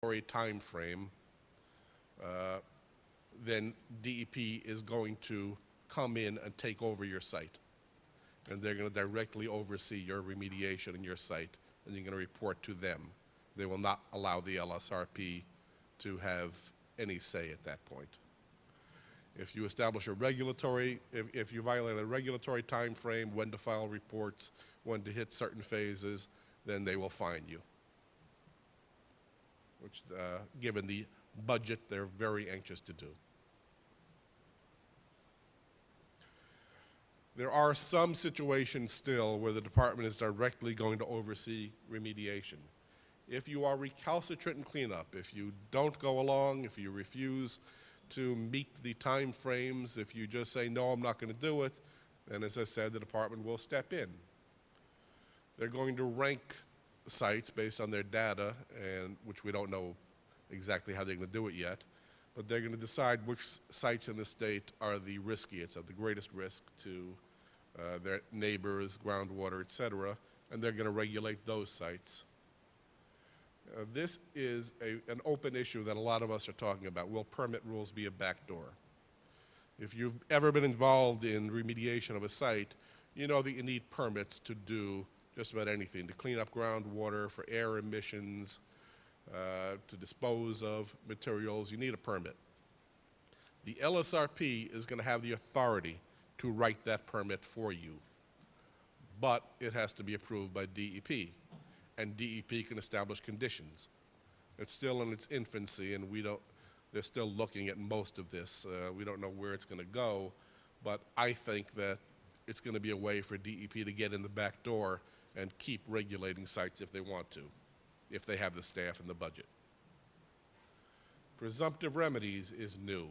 regulatory time frame, then DEP is going to come in and take over your site. And they're going to directly oversee your remediation in your site, and you're going to report to them. They will not allow the LSRP to have any say at that point. If you establish a regulatory, if you violate a regulatory time frame, when to file reports, when to hit certain phases, then they will fine you. Which, given the budget, they're very anxious to do. There are some situations still where the department is directly going to oversee remediation. If you are recalcitrant in cleanup, if you don't go along, if you refuse to meet the time frames, if you just say, no, I'm not going to do it, then as I said, the department will step in. They're going to rank sites based on their data, and which we don't know exactly how they're going to do it yet, but they're going to decide which sites in the state are the riskiest, of the greatest risk to their neighbors, groundwater, et cetera, and they're going to regulate those sites. This is an open issue that a lot of us are talking about. Will permit rules be a backdoor? If you've ever been involved in remediation of a site, you know that you need permits to do just about anything, to clean up groundwater, for air emissions, to dispose of materials. You need a permit. The LSRP is going to have the authority to write that permit for you, but it has to be approved by DEP. And DEP can establish conditions. It's still in its infancy, and they're still looking at most of this. We don't know where it's going to go, but I think that it's going to be a way for DEP to get in the back door and keep regulating sites if they want to, if they have the staff and the budget. Presumptive remedies is new.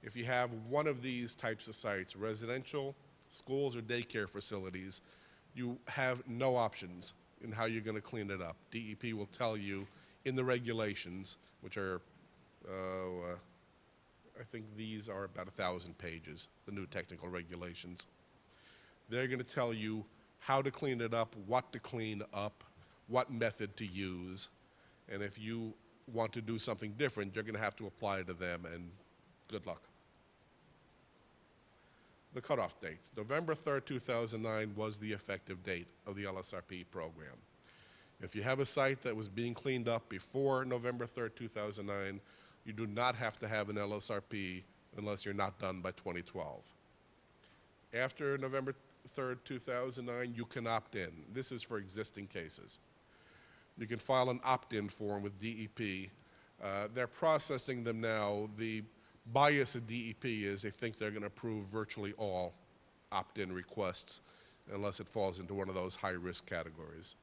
If you have one of these types of sites, residential, schools, or daycare facilities, you have no options in how you're going to clean it up. DEP will tell you in the regulations, which are, I think these are about 1,000 pages, the new technical regulations. They're going to tell you how to clean it up, what to clean up, what method to use, and if you want to do something different, you're going to have to apply to them, and good luck. The cutoff dates. November 3rd, 2009 was the effective date of the LSRP program. If you have a site that was being cleaned up before November 3rd, 2009, you do not have to have an LSRP unless you're not done by 2012. After November 3rd, 2009, you can opt in. This is for existing cases. You can file an opt-in form with DEP. They're processing them now. The bias of DEP is they think they're going to approve virtually all opt-in requests unless it falls into one of those high-risk categories.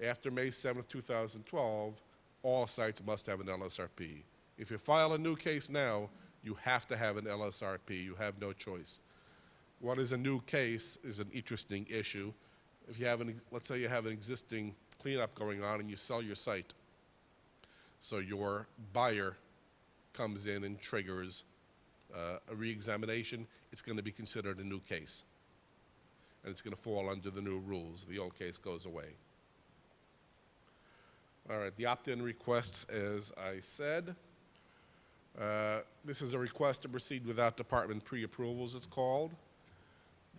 After May 7th, 2012, all sites must have an LSRP. If you file a new case now, you have to have an LSRP. You have no choice. What is a new case is an interesting issue. If you have let's say you have an existing cleanup going on and you sell your site, so your buyer comes in and triggers a re-examination, it's going to be considered a new case. And it's going to fall under the new rules. The old case goes away. All right, the opt-in requests, as I said. This is a request to proceed without department pre-approvals, it's called.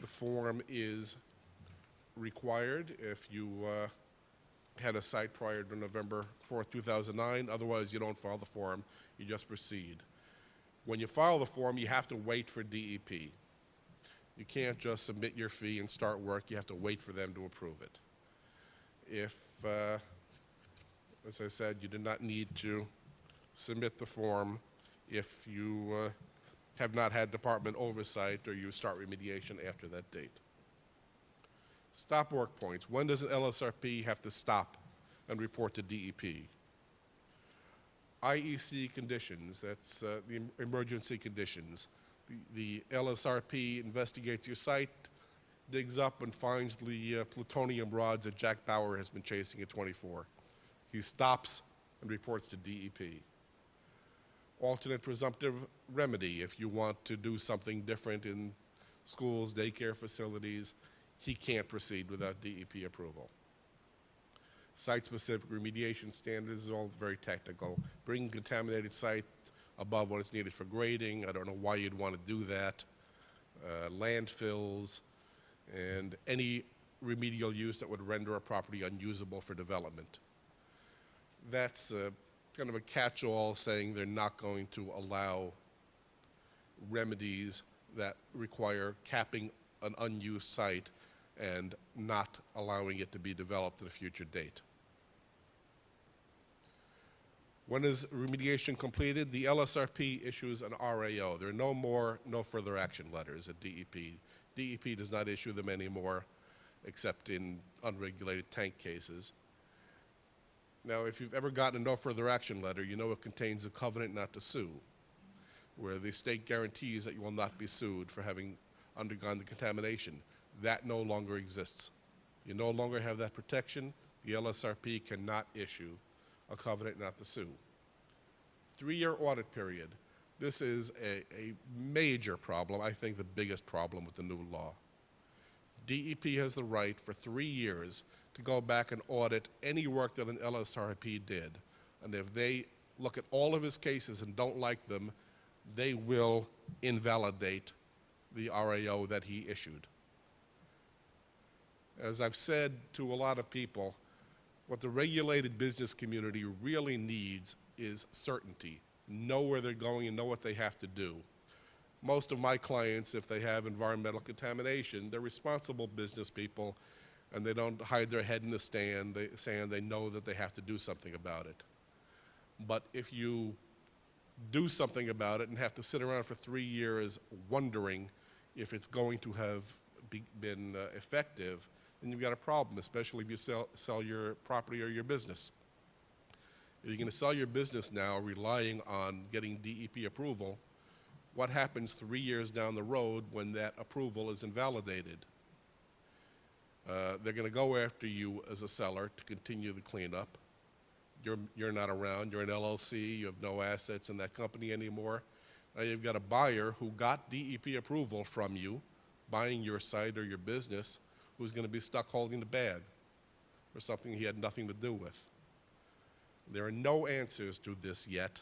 The form is required if you had a site prior to November 4th, 2009. Otherwise, you don't file the form. You just proceed. When you file the form, you have to wait for DEP. You can't just submit your fee and start work. You have to wait for them to approve it. If, as I said, you do not need to submit the form if you have not had department oversight or you start remediation after that date. Stop work points. When does an LSRP have to stop and report to DEP? IEC conditions, that's the emergency conditions. The LSRP investigates your site, digs up and finds the plutonium rods that Jack Bauer has been chasing at 24. He stops and reports to DEP. Alternate presumptive remedy, if you want to do something different in schools, daycare facilities, he can't proceed without DEP approval. Site-specific remediation standards is all very technical. Bring contaminated site above what is needed for grading. I don't know why you'd want to do that. Landfills and any remedial use that would render a property unusable for development. That's kind of a catch-all saying they're not going to allow remedies that require capping an unused site and not allowing it to be developed at a future date. When is remediation completed? The LSRP issues an RAO. There are no further action letters at DEP. DEP does not issue them anymore, except in unregulated tank cases. Now, if you've ever gotten a no further action letter, you know it contains a covenant not to sue, where the state guarantees that you will not be sued for having undergone the contamination. That no longer exists. You no longer have that protection. The LSRP cannot issue a covenant not to sue. 3-year audit period. This is a major problem, I think the biggest problem with the new law. DEP has the right for 3 years to go back and audit any work that an LSRP did. And if they look at all of his cases and don't like them, they will invalidate the RAO that he issued. As I've said to a lot of people, what the regulated business community really needs is certainty. Know where they're going and know what they have to do. Most of my clients, if they have environmental contamination, they're responsible business people, and they don't hide their head in the sand. They know that they have to do something about it. But if you do something about it and have to sit around for 3 years wondering if it's going to have been effective, then you've got a problem, especially if you sell your property or your business. If you're going to sell your business now relying on getting DEP approval, what happens 3 years down the road when that approval is invalidated? They're going to go after you as a seller to continue the cleanup. You're not around, you're an LLC, you have no assets in that company anymore. Now you've got a buyer who got DEP approval from you, buying your site or your business, who's going to be stuck holding the bag for something he had nothing to do with. There are no answers to this yet.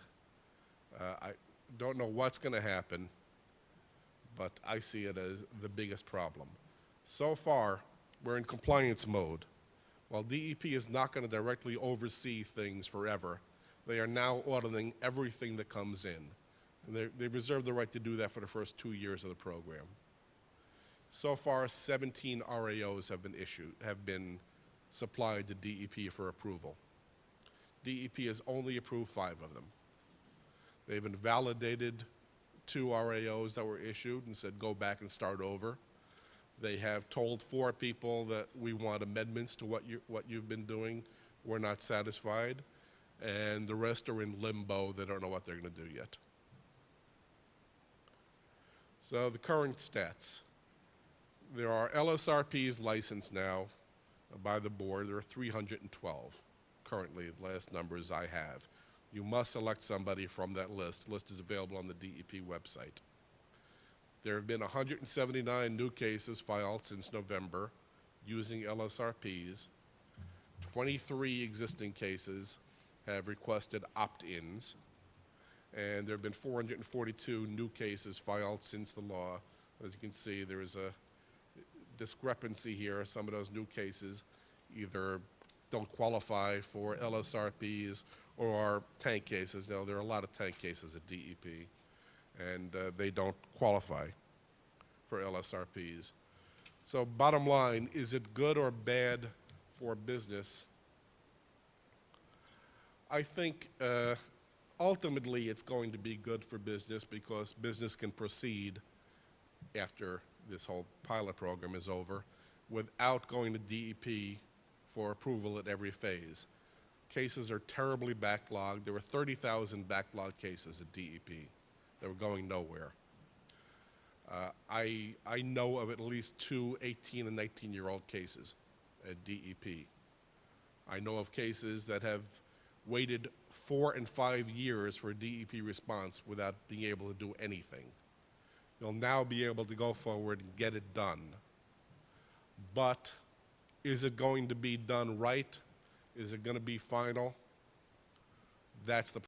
I don't know what's going to happen, but I see it as the biggest problem. So far, we're in compliance mode. While DEP is not going to directly oversee things forever, they are now auditing everything that comes in. And they reserve the right to do that for the first 2 years of the program. So far, 17 RAOs have been supplied to DEP for approval. DEP has only approved 5 of them. They've invalidated 2 RAOs that were issued and said go back and start over. They have told 4 people that we want amendments to what you've been doing. We're not satisfied. And the rest are in limbo. They don't know what they're going to do yet. So the current stats. There are LSRPs licensed now by the board. There are 312 currently, the last numbers I have. You must select somebody from that list. The list is available on the DEP website. There have been 179 new cases filed since November using LSRPs. 23 existing cases have requested opt-ins, and there have been 442 new cases filed since the law. As you can see, there is a discrepancy here. Some of those new cases either don't qualify for LSRPs or are tank cases. Now, there are a lot of tank cases at DEP, and they don't qualify for LSRPs. So bottom line, is it good or bad for business? I think ultimately it's going to be good for business because business can proceed after this whole pilot program is over without going to DEP for approval at every phase. Cases are terribly backlogged. There were 30,000 backlogged cases at DEP that were going nowhere. I know of at least 2 18 and 19-year-old cases at DEP. I know of cases that have waited 4 and 5 years for a DEP response without being able to do anything. You'll now be able to go forward and get it done. But is it going to be done right Is it going to be final? That's the